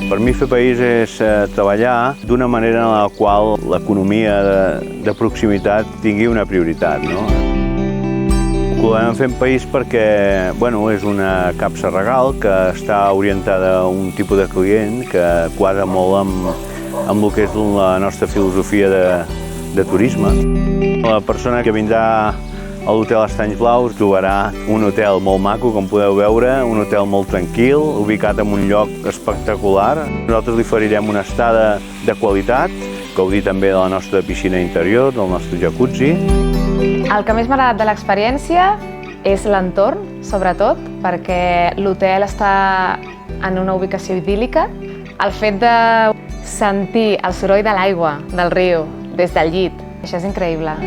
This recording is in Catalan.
Per mi fer país és treballar d'una manera en la qual l'economia de proximitat tingui una prioritat, no? Volem fer país perquè és una capsa regal que està orientada a un tipus de client que quadra molt amb el que és la nostra filosofia de turisme. La persona que vindrà a l'Hotel Estanys Blaus trobarà un hotel molt maco, com podeu veure, un hotel molt tranquil, ubicat en un lloc espectacular. Nosaltres li oferirem una estada de qualitat, gaudir també de la nostra piscina interior, del nostre jacuzzi. El que més m'ha agradat de l'experiència és l'entorn, sobretot, perquè l'hotel està en una ubicació idíl·lica. El fet de sentir el soroll de l'aigua del riu des del llit, això és increïble.